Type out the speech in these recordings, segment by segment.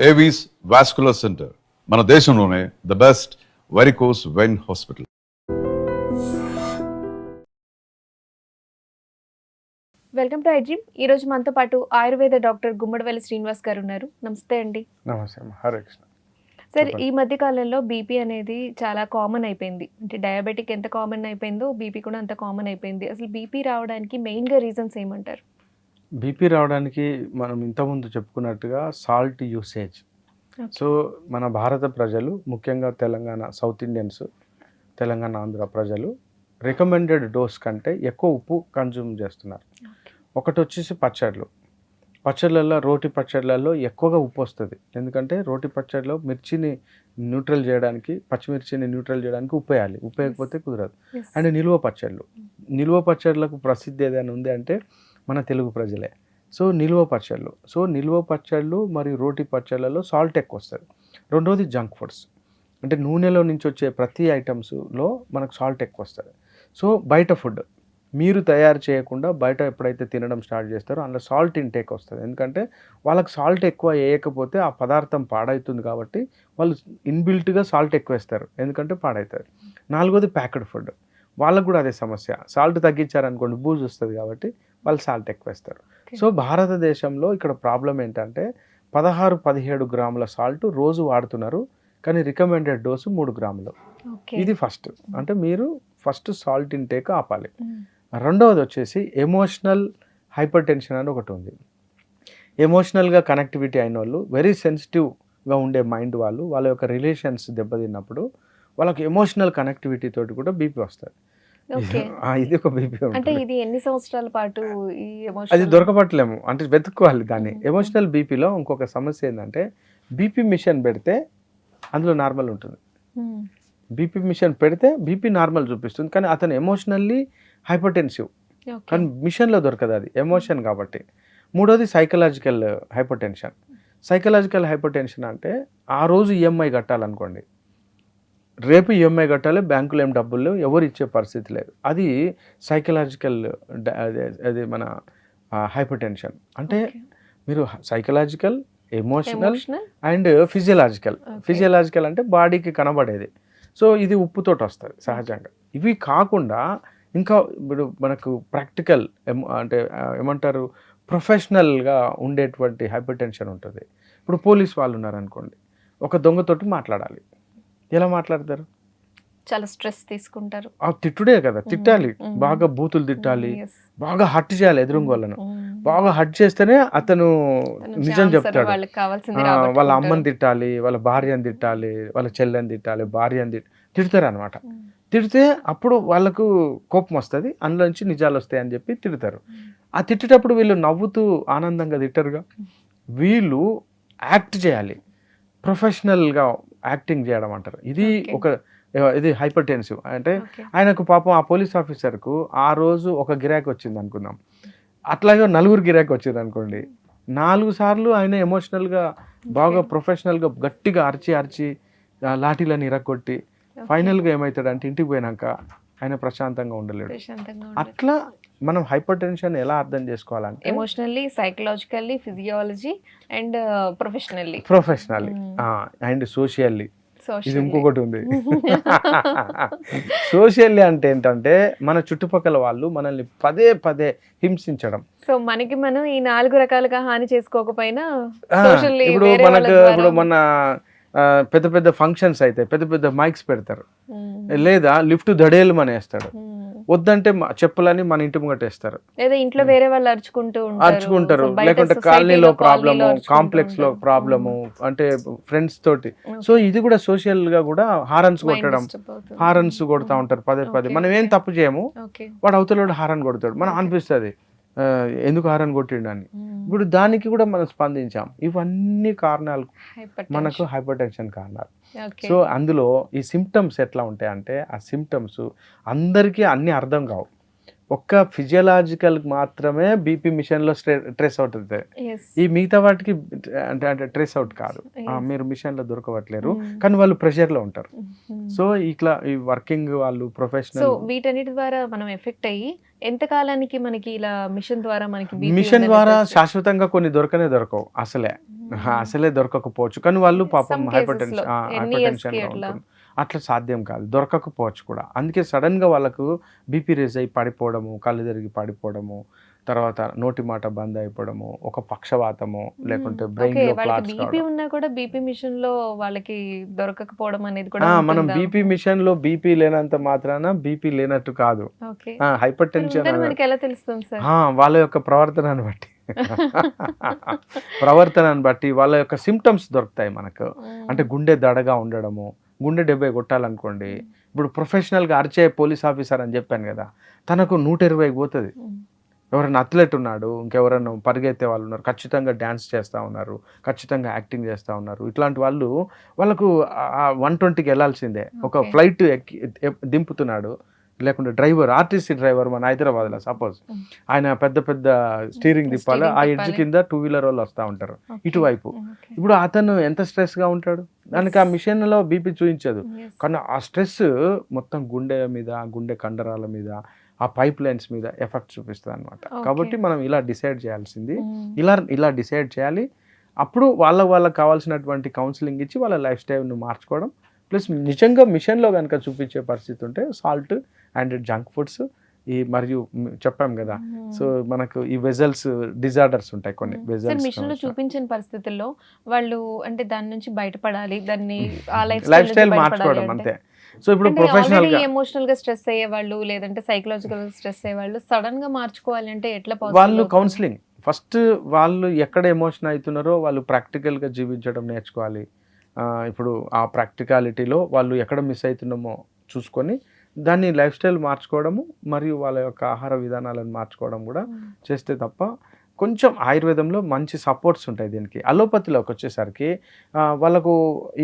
Avis vascular centre మన దేశంలోనే the best varicose vein hospital. Welcome to I dream. ఈ రోజు మనతో పాటు ఆయుర్వేద డాక్టర్ గుమ్మడివెల్లి శ్రీనివాస్ గారు ఉన్నారు. నమస్తే అండి. నమస్తే అమ్మ. హరే కృష్ణ. సార్, ఈ మధ్య కాలంలో బీపీ అనేది చాలా కామన్ అయిపోయింది. అంటే డయాబెటిక్ ఎంత కామన్ అయిపోయిందో బీపీ కూడా అంత కామన్ అయిపోయింది. అసలు బీపీ రావడానికి మెయిన్గా రీజన్స్ ఏమంటారు? బీపీ రావడానికి మనం ఇంతకుముందు చెప్పుకున్నట్టుగా సాల్ట్ యూసేజ్. సో మన భారత ప్రజలు, ముఖ్యంగా తెలంగాణ సౌత్ ఇండియన్స్, తెలంగాణ ఆంధ్ర ప్రజలు రికమెండెడ్ డోస్ కంటే ఎక్కువ ఉప్పు కన్జ్యూమ్ చేస్తున్నారు. ఒకటి వచ్చేసి పచ్చళ్ళల్లో రోటి పచ్చళ్ళల్లో ఎక్కువగా ఉప్పు వస్తుంది. ఎందుకంటే రోటి పచ్చడిలో మిర్చిని న్యూట్రల్ చేయడానికి, పచ్చిమిర్చిని న్యూట్రల్ చేయడానికి ఉప్పు వేయాలి. ఉప్పు వేయకపోతే కుదరదు. అండ్ నిలువ పచ్చళ్ళకు ప్రసిద్ధి ఏదైనా ఉంది అంటే మన తెలుగు ప్రజలే. సో నిలువ పచ్చళ్ళు మరియు రోటి పచ్చళ్ళలో సాల్ట్ ఎక్కువ వస్తుంది. రెండోది జంక్ ఫుడ్స్, అంటే నూనెలో నుంచి వచ్చే ప్రతి ఐటమ్స్లో మనకు సాల్ట్ ఎక్కువ వస్తుంది. సో బయట ఫుడ్ మీరు తయారు చేయకుండా బయట ఎప్పుడైతే తినడం స్టార్ట్ చేస్తారో అందులో సాల్ట్ ఇంటేక్ వస్తుంది. ఎందుకంటే వాళ్ళకి సాల్ట్ ఎక్కువ వేయకపోతే ఆ పదార్థం పాడవుతుంది కాబట్టి వాళ్ళు ఇన్బిల్ట్గా సాల్ట్ ఎక్కువ వేస్తారు, ఎందుకంటే పాడవుతుంది. నాలుగోది ప్యాకెడ్ ఫుడ్, వాళ్ళకు కూడా అదే సమస్య. సాల్ట్ తగ్గించారనుకోండి బూజు వస్తుంది కాబట్టి వాళ్ళు సాల్ట్ ఎక్కువ వేస్తారు. సో భారతదేశంలో ఇక్కడ ప్రాబ్లం ఏంటంటే 16-17 గ్రాముల సాల్ట్ రోజు వాడుతున్నారు, కానీ రికమెండెడ్ డోసు 3 గ్రాములు. ఇది ఫస్ట్, అంటే మీరు ఫస్ట్ సాల్ట్ ఇంటేక్ ఆపాలి. రెండవది వచ్చేసి ఎమోషనల్ హైపర్ టెన్షన్ అని ఒకటి ఉంది. ఎమోషనల్గా కనెక్టివిటీ అయిన వాళ్ళు, వెరీ సెన్సిటివ్గా ఉండే మైండ్ వాళ్ళు, వాళ్ళ యొక్క రిలేషన్స్ దెబ్బతిన్నప్పుడు వాళ్ళకి ఎమోషనల్ కనెక్టివిటీ తోటి కూడా బీపీ వస్తుంది. ఇది ఒక బీపీ. అంటే ఇది ఎన్ని సంవత్సరాల పాటు అది దొరకపట్లేము, అంటే వెతుక్కోవాలి దాన్ని. ఎమోషనల్ బీపీలో ఇంకొక సమస్య ఏంటంటే బీపీ మిషన్ పెడితే అందులో నార్మల్ ఉంటుంది. బీపీ మిషన్ పెడితే బీపీ నార్మల్ చూపిస్తుంది, కానీ అతను ఎమోషనల్లీ హైపర్టెన్సివ్, కానీ మిషన్లో దొరకదు, అది ఎమోషన్ కాబట్టి. మూడోది సైకలాజికల్ హైపర్ టెన్షన్ అంటే ఆ రోజు ఈఎంఐ కట్టాలనుకోండి, రేపు ఈఎంఐ కట్టాలి, బ్యాంకులో ఏం డబ్బులు లేవు, ఎవరు ఇచ్చే పరిస్థితి లేదు. అది సైకలాజికల్, అది మన హైపర్ టెన్షన్. అంటే మీరు సైకలాజికల్, ఎమోషనల్ అండ్ ఫిజియలాజికల్ అంటే బాడీకి కనబడేది. సో ఇది ఉప్పుతోటి వస్తుంది సహజంగా. ఇవి కాకుండా ఇంకా ఇప్పుడు మనకు ప్రాక్టికల్, అంటే ఏమంటారు, ప్రొఫెషనల్గా ఉండేటువంటి హైపర్ టెన్షన్ ఉంటుంది. ఇప్పుడు పోలీస్ వాళ్ళు ఉన్నారనుకోండి, ఒక దొంగతోటి మాట్లాడాలి, ఎలా మాట్లాడతారు? చాలా స్ట్రెస్ తీసుకుంటారు. తిట్టుడే కదా, తిట్టాలి, బాగా బూతులు తిట్టాలి, బాగా హట్ చేయాలి ఎదురుంగోళ్ళను. బాగా హట్ చేస్తేనే అతను నిజం చెప్తాడు. వాళ్ళ అమ్మని తిట్టాలి, వాళ్ళ భార్యని తిట్టాలి, వాళ్ళ చెల్లెని తిట్టాలి, భార్యని తిడతారు అనమాట. తిడితే అప్పుడు వాళ్ళకు కోపం వస్తుంది, అందులోంచి నిజాలు వస్తాయి అని చెప్పి తిడతారు. ఆ తిట్టేటప్పుడు వీళ్ళు నవ్వుతూ ఆనందంగా తిట్టరుగా, వీళ్ళు యాక్ట్ చేయాలి, ప్రొఫెషనల్గా యాక్టింగ్ చేయడం అంటారు. ఇది హైపర్ టెన్సివ్. అంటే ఆయనకు పాపం ఆ పోలీస్ ఆఫీసర్కు ఆ రోజు ఒక గిరాకీ వచ్చింది అనుకుందాం, అట్లాగే 4 గిరాకీ వచ్చింది అనుకోండి, 4 సార్లు ఆయన ఎమోషనల్గా బాగా ప్రొఫెషనల్గా గట్టిగా అరిచి లాఠీలను ఇరగొట్టి ఫైనల్గా ఏమవుతాడంటే ఇంటికి పోయినాక ఆయన ప్రశాంతంగా ఉండలేడు. అట్లా మనం హైపర్ టెన్షన్ ఎలా అర్థం చేసుకోవాలంటే emotionally, psychologically, physiology and professionally and socially. ఇది ఇంకొకటి ఉంది. సోషియల్లీ అంటే ఏంటంటే మన చుట్టుపక్కల వాళ్ళు మనల్ని పదే పదే హింసించడం. సో మనకి మనం ఈ 4 రకాలుగా హాని చేసుకోకపోయినా ఇప్పుడు మన పెద్ద పెద్ద ఫంక్షన్స్ అయితే పెద్ద పెద్ద మైక్స్ పెడతారు, లేదా లిఫ్ట్ దడేలు మనేస్తాడు, వద్దంటే చెప్పులని మన ఇంటి ముంగటేస్తారు, లేదా ఇంట్లో వేరే వాళ్ళు అరుచుకుంటారు, లేకుంటే కాలనీలో ప్రాబ్లము, కాంప్లెక్స్ లో ప్రాబ్లము, అంటే ఫ్రెండ్స్ తోటి. సో ఇది కూడా సోషల్ గా కూడా హారన్స్ కొడతా ఉంటారు పదే పదే. మనం ఏం తప్పు చేయము, వాడు అవతల హారన్ కొడతాడు, మనం అనిపిస్తుంది ఎందుకు హారన్ కొట్టిండు అని. ఇప్పుడు దానికి కూడా మనం స్పందించాం. ఇవన్నీ కారణాలు మనకు హైపర్ టెన్షన్ కారణాలు. సో అందులో ఈ సిమ్టమ్స్ ఎట్లా ఉంటాయంటే, ఆ సిమ్టమ్స్ అందరికీ అన్ని అర్థం కావు. ఒక్క ఫిజియలాజికల్ మాత్రమే బీపీ మిషన్ లో ట్రేస్ అవుట్ అవుతుంది, ఈ మిగతా వాటికి అంటే ట్రేస్ అవుట్ కాదు. మీరు మిషన్ లో దొరకవట్లేరు, కానీ వాళ్ళు ప్రెషర్ లో ఉంటారు. సో ఇట్లా ఈ వర్కింగ్ వాళ్ళు ప్రొఫెషనల్, వీటన్నిటి ద్వారా మనం ఎఫెక్ట్ అయ్యి ఎంత కాలానికి మనకి ఇలా మిషన్ ద్వారా శాశ్వతంగా కొన్ని దొరకవు అసలే. అసలే దొరకకపోవచ్చు, కానీ వాళ్ళు పాపం Some హైపర్ cases లో, టెన్షన్ NES కి అట్లా. అట్లా సాధ్యం కాదు, దొరకకపోవచ్చు కూడా. అందుకే సడన్గా వాళ్ళకు బీపీ రేజ్ అయి పడిపోవడము, కళ్ళు తిరిగి పడిపోవడము, తర్వాత నోటి మాట బంద్ అయిపోవడము, ఒక పక్షవాతము, లేకుంటే బ్రెయిన్ లో వాళ్ళకి క్లాట్స్ బీపీ ఉన్నా కూడా బీపీ మిషన్ లో వాళ్ళకి దొరకకపోవడం అనేది కూడా మనం ఉంటుందా? బీపీ మిషన్ లో బీపీ లేనంత మాత్రాన బీపీ లేనట్టు కాదు. ఓకే, హైపర్ మరి టెన్షన్ ఉందని మనకి ఎలా తెలుస్తుంది సార్? వాళ్ళ యొక్క ప్రవర్తనను బట్టి ప్రవర్తనను బట్టి వాళ్ళ యొక్క సిమ్టమ్స్ దొరుకుతాయి మనకు. అంటే గుండె దడగా ఉండడము, గుండె 70 కొట్టాలనుకోండి, ఇప్పుడు ప్రొఫెషనల్గా అరిచే పోలీస్ ఆఫీసర్ అని చెప్పాను కదా, తనకు 120 పోతుంది. ఎవరైనా అథ్లెట్ ఉన్నాడు, ఇంకెవరైనా పరిగెత్తే వాళ్ళు ఉన్నారు, ఖచ్చితంగా డ్యాన్స్ చేస్తూ ఉన్నారు, ఖచ్చితంగా యాక్టింగ్ చేస్తూ ఉన్నారు, ఇట్లాంటి వాళ్ళకు 120కి వెళ్ళాల్సిందే. ఒక ఫ్లైట్ దింపుతున్నాడు, లేకుంటే డ్రైవర్, ఆర్టీసీ డ్రైవర్ మన హైదరాబాద్లో సపోజ్, ఆయన పెద్ద పెద్ద స్టీరింగ్ తిప్పాలి, ఆ ఎడ్జ్ కింద 2 వీలర్ వాళ్ళు వస్తూ ఉంటారు ఇటువైపు. ఇప్పుడు అతను ఎంత స్ట్రెస్గా ఉంటాడు, దానికి ఆ మిషన్లో బీపీ చూపించదు, కానీ ఆ స్ట్రెస్ మొత్తం గుండె మీద, గుండె కండరాల మీద, ఆ పైప్ లైన్స్ మీద ఎఫెక్ట్ చూపిస్తుంది అనమాట. కాబట్టి మనం ఇలా డిసైడ్ చేయాల్సింది, ఇలా డిసైడ్ చేయాలి. అప్పుడు వాళ్ళకి కావాల్సినటువంటి కౌన్సిలింగ్ ఇచ్చి వాళ్ళ లైఫ్ స్టైల్ను మార్చుకోవడం, ప్లస్ నిజంగా మిషన్లో కనుక చూపించే పరిస్థితి ఉంటే సాల్ట్ అండ్ జంక్ ఫుడ్స్, మరియు చెప్పాం కదా, సో మనకు ఈ వెజల్స్ డిజార్డర్స్ ఉంటాయి కొన్ని వెజల్స్. మిషన్ లో చూపించిన పరిస్థితుల్లో వాళ్ళు అంటే దాని నుంచి బయటపడాలి, దాన్ని ఆ లైఫ్ స్టైల్ మార్చుకోవడం అంతే. సో ఇప్పుడు ప్రొఫెషనల్ గా ఎమోషనల్ గా స్ట్రెస్ అయ్యే వాళ్ళు, లేదంటే సైకలాజికల్ స్ట్రెస్ అయ్యే వాళ్ళు సడన్ గా మార్చుకోవాలి అంటే ఎట్లా వాళ్ళు కౌన్సిలింగ్ ఫస్ట్, వాళ్ళు ఎక్కడ ఎమోషన్ అవుతున్నారో వాళ్ళు ప్రాక్టికల్ గా జీవించడం నేర్చుకోవాలి. ఇప్పుడు ఆ ప్రాక్టికాలిటీలో వాళ్ళు ఎక్కడ మిస్ అవుతున్నామో చూసుకొని దాన్ని లైఫ్ స్టైల్ మార్చుకోవడము, మరియు వాళ్ళ యొక్క ఆహార విధానాలను మార్చుకోవడం కూడా చేస్తే తప్ప, కొంచెం ఆయుర్వేదంలో మంచి సపోర్ట్స్ ఉంటాయి దీనికి. అలోపతిలోకి వచ్చేసరికి వాళ్ళకు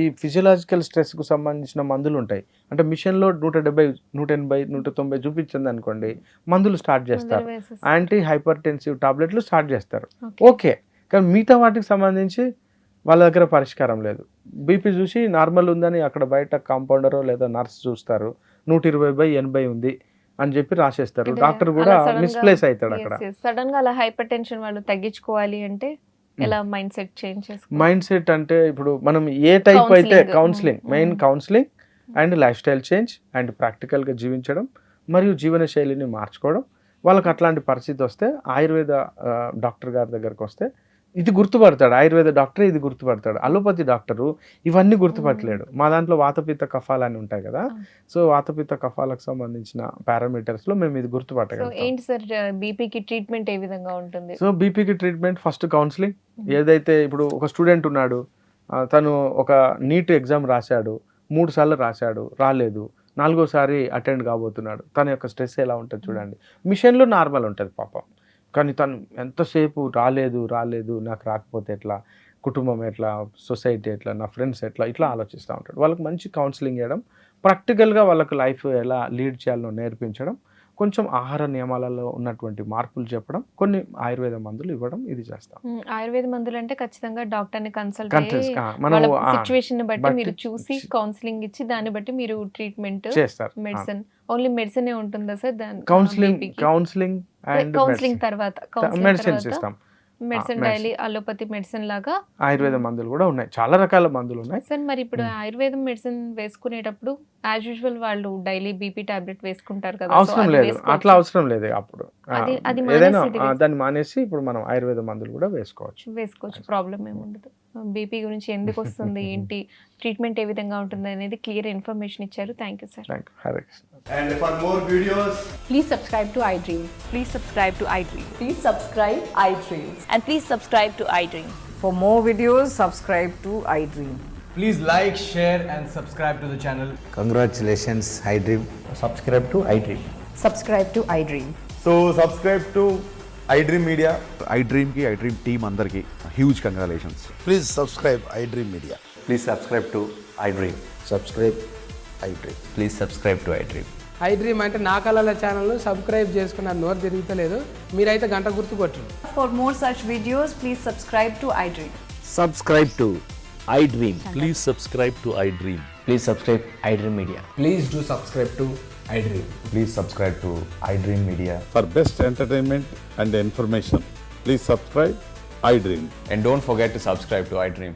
ఈ ఫిజియలాజికల్ స్ట్రెస్కు సంబంధించిన మందులు ఉంటాయి. అంటే మిషన్లో 170, 180, 190 చూపించింది అనుకోండి, మందులు స్టార్ట్ చేస్తారు, యాంటీ హైపర్ టెన్సివ్ టాబ్లెట్లు స్టార్ట్ చేస్తారు. ఓకే, కానీ మిగతా వాటికి సంబంధించి వాళ్ళ దగ్గర పరిష్కారం లేదు. బీపీ చూసి నార్మల్ ఉందని అక్కడ బయట కాంపౌండరో లేదా నర్స్ చూస్తారు, 120/80 ఉంది అని చెప్పి రాసేస్తారు, డాక్టర్ కూడా మిస్ప్లేస్ అవుతాడు అక్కడ. సడన్ గా అలా హైపర్ టెన్షన్ వాళ్ళు తగ్గించుకోవాలి అంటే ఎలా మైండ్ సెట్ చేంజ్ చేసుకోవాలి? మైండ్ సెట్ అంటే ఇప్పుడు మనం ఏ టైప్ అయితే counselling, main counselling and life style change and ప్రాక్టికల్గా జీవించడం మరియు జీవన శైలిని మార్చుకోవడం. వాళ్ళకి అట్లాంటి పరిస్థితి వస్తే ఆయుర్వేద డాక్టర్ గారి దగ్గరకు వస్తే ఇది గుర్తుపడతాడు, ఆయుర్వేద డాక్టర్ ఇది గుర్తుపడతాడు. అలోపతి డాక్టరు ఇవన్నీ గుర్తుపట్టలేడు. మా దాంట్లో వాతపిత్త కఫాలు అని ఉంటాయి కదా, సో వాతపిత్త కఫాలకు సంబంధించిన పారామీటర్స్ లో మేము ఇది గుర్తుపట్టగలం. ఏంటి సార్ బీపీకి ట్రీట్మెంట్ ఏ విధంగా ఉంటుంది? సో బీపీకి ట్రీట్మెంట్ ఫస్ట్ కౌన్సిలింగ్. ఏదైతే ఇప్పుడు ఒక స్టూడెంట్ ఉన్నాడు, తను ఒక నీట్ ఎగ్జామ్ రాశాడు, 3 సార్లు రాశాడు, రాలేదు, 4వసారి అటెండ్ కాబోతున్నాడు, తన యొక్క స్ట్రెస్ ఎలా ఉంటుంది చూడండి. మిషన్లో నార్మల్ ఉంటుంది పాపం, కానీ తను ఎంతసేపు రాలేదు నాకు రాకపోతే ఎట్లా, కుటుంబం ఎట్లా, సొసైటీ ఎట్లా, నా ఫ్రెండ్స్ ఎట్లా, ఇట్లా ఆలోచిస్తూ ఉంటాడు. వాళ్ళకి మంచి కౌన్సిలింగ్ ఇవ్వడం, ప్రాక్టికల్గా వాళ్ళకి లైఫ్ ఎలా లీడ్ చేయాలో నేర్పించడం, కొంచెం ఆహార నియమాలలో ఉన్నటువంటి మార్పులు చెప్పడం, కొన్ని ఆయుర్వేద మందులు ఇవ్వడం, ఇది చేస్తాం. ఆయుర్వేద మందులు అంటే ఖచ్చితంగా డాక్టర్ని కన్సల్ట్ సిచ్యువేషన్ బట్టి మీరు చూసి కౌన్సిలింగ్ ఇచ్చి దాన్ని బట్టి మీరు ట్రీట్మెంట్ చేస్తారు. మెడిసిన్ ఓన్లీ మెడిసిన్ ఉంటుందా సార్? కౌన్సిలింగ్ తర్వాత మెడిసిన్స్ ఇస్తాం. మెడిసిన్ డైలీ అలోపతి మెడిసిన్ లాగా ఆయుర్వేద మందులు కూడా ఉన్నాయి, చాలా రకాల మందులు ఉన్నాయి సార్. మరి ఇప్పుడు ఆయుర్వేదం మెడిసిన్ వేసుకునేటప్పుడు యాజ్ యూజువల్ వాళ్ళు డైలీ బీపీ టాబ్లెట్ వేసుకుంటారు కదా, అవసరం లేదు, అట్లా అవసరం లేదు. అప్పుడు ఏదైనా దాన్ని మానేసి ఇప్పుడు మనం ఆయుర్వేద మందులు కూడా వేసుకోవచ్చు, ప్రాబ్లం ఏముండదు. బీపీ గురించి ఎందుకు వస్తుంది, ఏంటి ట్రీట్మెంట్ ఏ విధంగా ఉంటుంది అనేది క్లియర్ ఇన్ఫర్మేషన్ ఇచ్చారు. Thank you sir. Hare Krishna. And for more videos, please subscribe to iDream. Please subscribe to iDream. Please subscribe iDream. And please subscribe to iDream. For more videos, subscribe to iDream. please like, share and subscribe to the channel. Congratulations, iDream. Subscribe to iDream. Subscribe to iDream. So subscribe to iDream Media. iDream team అందరికి huge congratulations. Please subscribe iDream Media. Please subscribe to iDream. Subscribe iDream. Please subscribe to iDream. iDream అంటే నా కళల channel subscribe చేసుకున్న నోరు తిరుగుతలేదు, మీరైతే గంట గుర్తు కొట్టండి. For more such videos, please subscribe to iDream. Subscribe to iDream. Please subscribe to iDream. Please subscribe iDream Media. Please do subscribe to iDream. Please subscribe to iDream Media. For best entertainment and information, please subscribe iDream. And don't forget to subscribe to iDream.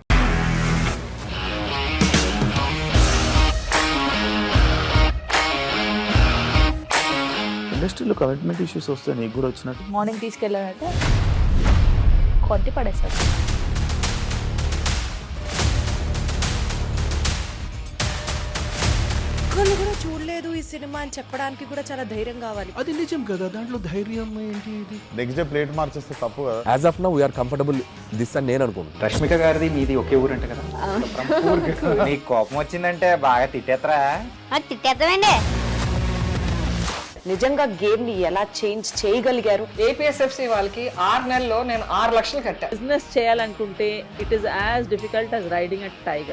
ఇండస్ట్రీలో commitment issues వస్తే నీకు కూడా వచ్చినట్టు morning తీసుకెళ్ళాలంటే కొట్టి పడేస్తారు. ఒక్కళ్ళు కూడా చూడలేదు ఈ సినిమా అని చెప్పడానికి కూడా చాలా ధైర్యం కావాలి. అది నిజం కదా, దాంట్లో ధైర్యం ఏంటి ఇది? నెక్స్ట్ డే ప్లేట్ మార్చేస్తే తప్పు కదా. As of now we are comfortable this అని నేను అనుకుంటున్నాను. రష్మిక గారిది మీది ఒకే ఊరంట కదా. నీకు కోపం వచ్చిందంటే బాగా తిట్టేత్తరా? తిట్టేద్దామండి. నిజంగా గేమ్ ని ఎలా చేంజ్ చేయగలిగారు? ఏపీఎస్ఎఫ్సి వాళ్ళకి 6 నెలల్లో నేను 6 లక్షలు కట్టా. బిజినెస్ చేయాలనుకుంటే it is as difficult as riding a tiger.